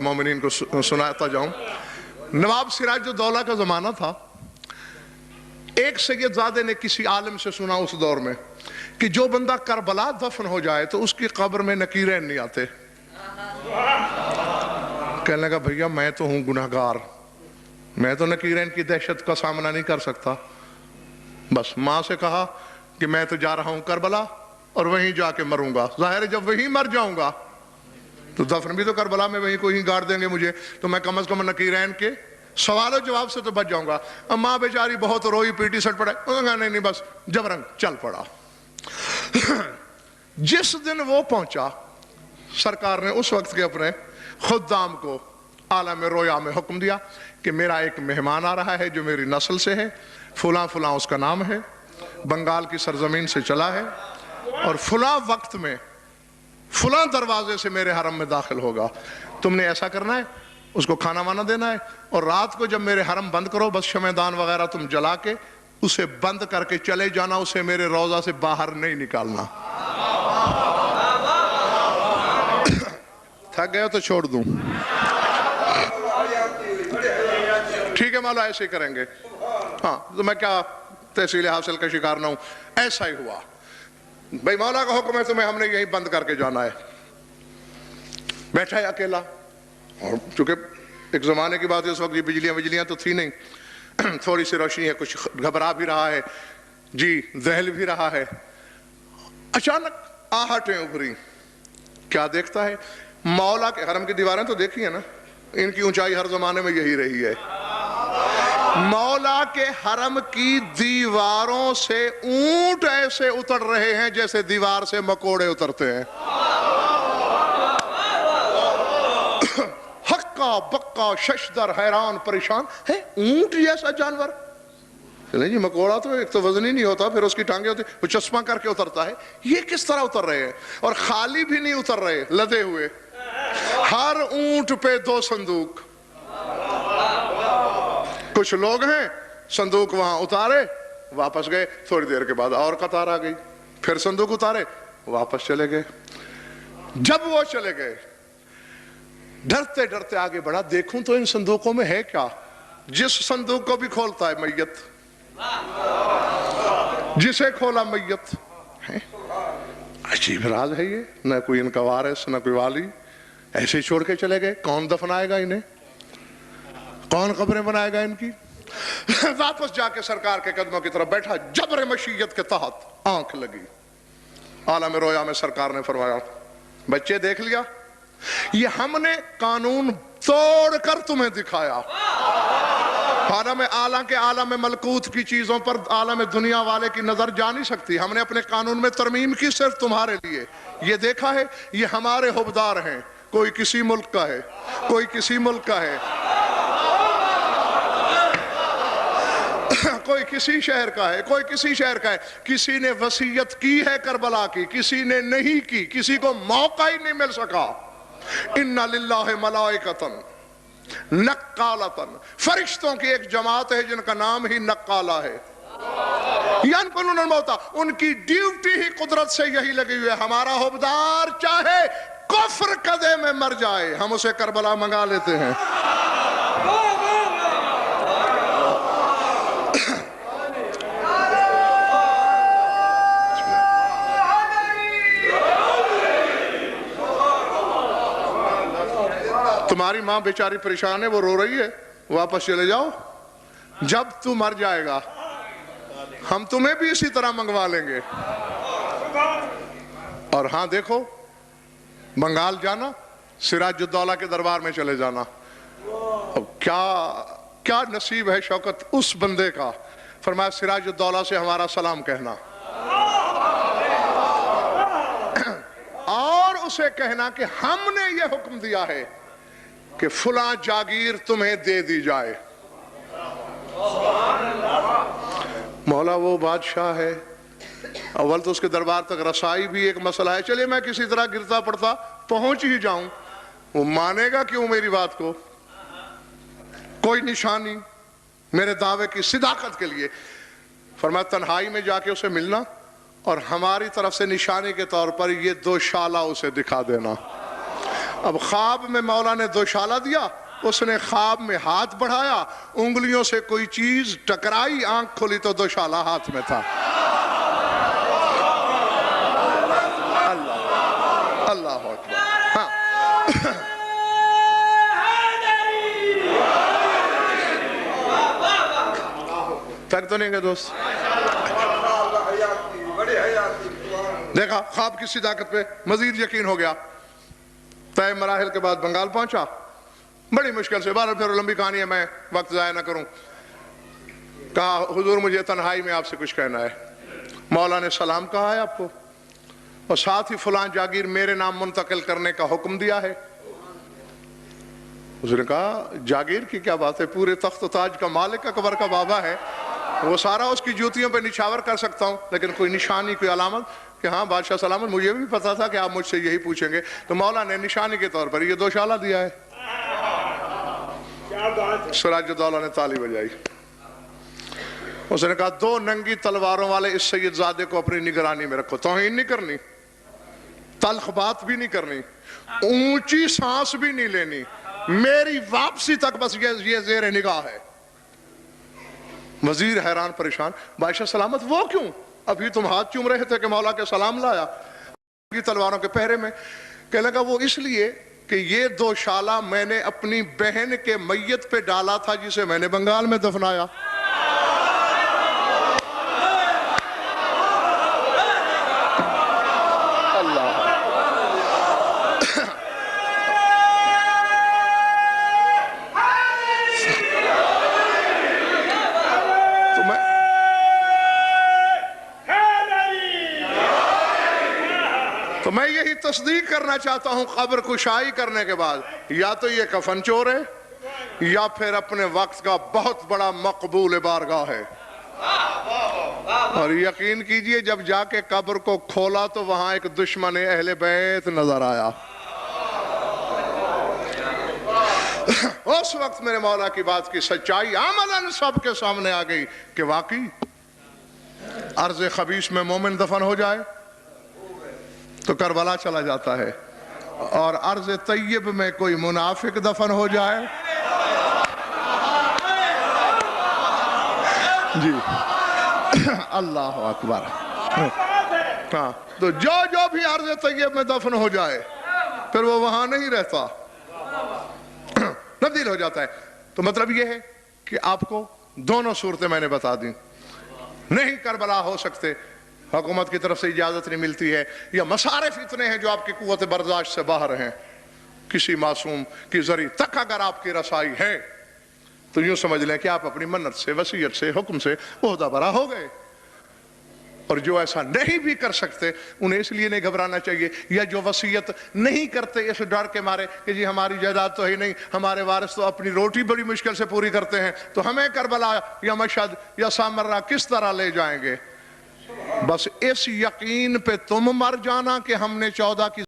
मोमिनीन को सुनाता जाऊं। नवाब सिराजुद्दौला का ज़माना था। एक सैयदजादे ने किसी आलिम से सुना उस दौर में कि जो बंदा करबला दफन हो जाए तो उसकी कब्र में नकीरें नहीं आते। कहने लगा भैया मैं तो हूँ गुनहगार, मैं तो नकीरें की दहशत का सामना नहीं कर सकता। बस माँ से कहा कि मैं तो जा रहा हूँ करबला और वहीं जाके मरूंगा। जाहिर है जब वहीं मर जाऊंगा तो दफन भी तो करबला में वहीं कोई गाड़ देंगे मुझे, तो मैं कम से कम नकीरैन के सवालों जवाब से तो बच जाऊंगा। अब माँ बेचारी बहुत रोई पीटी सट पड़ा, नहीं नहीं बस जबरन चल पड़ा। जिस दिन वो पहुंचा सरकार ने उस वक्त के अपने खुद्दाम को आलम रोया में हुक्म दिया कि मेरा एक मेहमान आ रहा है जो मेरी नस्ल से है, फुला फुला उसका नाम है, बंगाल की सरजमीन से चला है और फुला वक्त में फुला दरवाजे से मेरे हरम में दाखिल होगा। तुमने ऐसा करना है, उसको खाना वाना देना है और रात को जब मेरे हरम बंद करो बस शमेदान वगैरह तुम जला के उसे बंद करके चले जाना, उसे मेरे रोजा से बाहर नहीं निकालना। थक गए तो छोड़ दूं? ठीक है मौला ऐसे ही करेंगे। हाँ तो मैं क्या तहसील हासिल का शिकार ना हूं। ऐसा ही हुआ भाई, मौला का हुक्म है तुम्हें, हमने यही बंद करके जाना है। बैठा है अकेला और चूंकि एक जमाने की बात है उस वक्त ये बिजलियां तो थी नहीं, थोड़ी सी रोशनी है, कुछ घबरा भी रहा है जी, दहल भी रहा है। अचानक आहटें उभरी। क्या देखता है? मौला के हरम की दीवारें तो देखी है ना, इनकी ऊंचाई हर जमाने में यही रही है। मौला के हरम की दीवारों से ऊंट ऐसे उतर रहे हैं जैसे दीवार से मकोड़े उतरते हैं। हक्का बक्का शशदर हैरान परेशान है, ऊंट जैसा जानवर। नहीं जी मकोड़ा तो एक तो वजन ही नहीं होता, फिर उसकी टांगे होती, वो चश्मा करके उतरता है। ये किस तरह उतर रहे हैं? और खाली भी नहीं उतर रहे, लदे हुए। हर ऊंट पे 2 संदूक। कुछ लोग हैं, संदूक वहां उतारे वापस गए, थोड़ी देर के बाद और कतार आ गई, फिर संदूक उतारे वापस चले गए। जब वो चले गए डरते डरते आगे बढ़ा, देखूं तो इन संदूकों में है क्या। जिस संदूक को भी खोलता है मैयत, जिसे खोला मैयत है। अजीब राज है ये, न कोई इनका वारिस न कोई वाली, ऐसे ही छोड़ के चले गए। कौन दफनाएगा इन्हें, कौन कब्रें बनाएगा इनकी। वापस जाके सरकार के कदमों की तरफ बैठा, जबर मशीयत के तहत आंख लगी। आलम रोया में सरकार ने फरमाया बच्चे देख लिया, ये हमने कानून तोड़ कर तुम्हें दिखाया। आलम आला के आलम मलकूत की चीजों पर आलम दुनिया वाले की नजर जा नहीं सकती। हमने अपने कानून में तरमीम की सिर्फ तुम्हारे लिए। ये देखा है, ये हमारे हुबदार हैं, कोई किसी मुल्क का है, कोई किसी मुल्क का है, कोई किसी शहर का है, कोई किसी शहर का है। किसी ने वसीयत की है करबला की, किसी ने नहीं की, किसी को मौका ही नहीं मिल सका। इन्ना लिल्लाहि मलाइकतन नक्कालतन, फरिश्तों की एक जमात है जिनका नाम ही नक्काला है। यनकुलुन मौता, उनकी ड्यूटी ही कुदरत से यही लगी हुई है। हमारा हुबदार चाहे कुफ्र कदे में मर जाए, हम उसे करबला मंगा लेते हैं। तुम्हारी माँ बेचारी परेशान है, वो रो रही है, वापस चले जाओ। जब तू मर जाएगा हम तुम्हें भी इसी तरह मंगवा लेंगे। और हाँ देखो, बंगाल जाना, सिराजुद्दौला के दरबार में चले जाना। अब क्या क्या नसीब है शौकत उस बंदे का। फरमाया सिराजुद्दौला से हमारा सलाम कहना और उसे कहना कि हमने ये हुक्म दिया है कि फुला जागीर तुम्हें दे दी जाए। मौला वो बादशाह है, अव्वल तो उसके दरबार तक रसाई भी एक मसला है। चलिए मैं किसी तरह गिरता पड़ता पहुंच ही जाऊं, वो मानेगा क्यों मेरी बात को? कोई निशानी मेरे दावे की सिदाकत के लिए। फरमाया तन्हाई में जाके उसे मिलना और हमारी तरफ से निशानी के तौर पर ये 2 शाला उसे दिखा देना। اب خواب میں مولا نے دوشالہ دیا، اس نے خواب میں ہاتھ بڑھایا، انگلیوں سے کوئی چیز ٹکرائی، آنکھ کھلی تو دوشالہ ہاتھ میں تھا۔ اللہ اللہ اکبر۔ ہاں تک تو نہیں گئے دوست؟ دیکھا خواب کی صداقت پہ مزید یقین ہو گیا۔ طے مراحل کے بعد بنگال پہنچا، بڑی مشکل سے، بہرحال پھر لمبی کہانی ہے، میں وقت ضائع نہ کروں۔ کہا حضور مجھے تنہائی میں آپ سے کچھ کہنا ہے۔ مولا نے سلام کہا ہے آپ کو، اور ساتھ ہی فلاں جاگیر میرے نام منتقل کرنے کا حکم دیا ہے۔ حضور نے کہا جاگیر کی کیا بات ہے، پورے تخت و تاج کا مالک اکبر کا بابا ہے، وہ سارا اس کی جوتیوں پہ نچھاور کر سکتا ہوں، لیکن کوئی نشانی کوئی علامت کہ ہاں بادشاہ سلامت، مجھے بھی پتا تھا کہ آپ مجھ سے یہی پوچھیں گے، تو مولا نے نشانی کے طور پر یہ دوشالہ دیا ہے۔ سراج الدولہ نے تالی بجائی۔ اس نے کہا دو ننگی تلواروں والے اس سید زادے کو اپنی نگرانی میں رکھو، توہین نہیں کرنی، تلخ بات بھی نہیں کرنی، اونچی سانس بھی نہیں لینی، میری واپسی تک بس یہ زیر نگاہ ہے۔ وزیر حیران پریشان، بادشاہ سلامت وہ کیوں؟ ابھی تم ہاتھ چوم رہے تھے کہ مولا کے سلام لایا تلواروں کے پہرے میں۔ کہنے لگا وہ اس لیے کہ یہ دوشالہ میں نے اپنی بہن کے میت پہ ڈالا تھا جسے میں نے بنگال میں دفنایا۔ تو میں یہی تصدیق کرنا چاہتا ہوں قبر کشائی کرنے کے بعد، یا تو یہ کفن چور ہے یا پھر اپنے وقت کا بہت بڑا مقبول بارگاہ ہے۔ اور یقین کیجئے جب جا کے قبر کو کھولا تو وہاں ایک دشمن اہل بیت نظر آیا۔ اس وقت میرے مولا کی بات کی سچائی عملاً سب کے سامنے آ گئی کہ واقعی ارض خبیث میں مومن دفن ہو جائے تو کربلا چلا جاتا ہے، اور ارض طیب میں کوئی منافق دفن ہو جائے جی اللہ اکبر۔ ہاں تو جو بھی ارض طیب میں دفن ہو جائے پھر وہ وہاں نہیں رہتا، تبدیل ہو جاتا ہے۔ تو مطلب یہ ہے کہ آپ کو دونوں صورتیں میں نے بتا دیں، نہیں کربلا ہو سکتے، حکومت کی طرف سے اجازت نہیں ملتی ہے، یا مصارف اتنے ہیں جو آپ کی قوت برداشت سے باہر ہیں، کسی معصوم کی ذریعے تک اگر آپ کی رسائی ہے تو یوں سمجھ لیں کہ آپ اپنی منت سے، وصیت سے، حکم سے عہدہ برا ہو گئے۔ اور جو ایسا نہیں بھی کر سکتے انہیں اس لیے نہیں گھبرانا چاہیے، یا جو وصیت نہیں کرتے اس ڈر کے مارے کہ جی ہماری جائیداد تو ہی نہیں، ہمارے وارث تو اپنی روٹی بڑی مشکل سے پوری کرتے ہیں، تو ہمیں کربلا یا مشہد یا سامرہ کس طرح لے جائیں گے؟ بس اس یقین پہ تم مر جانا کہ ہم نے 14 کی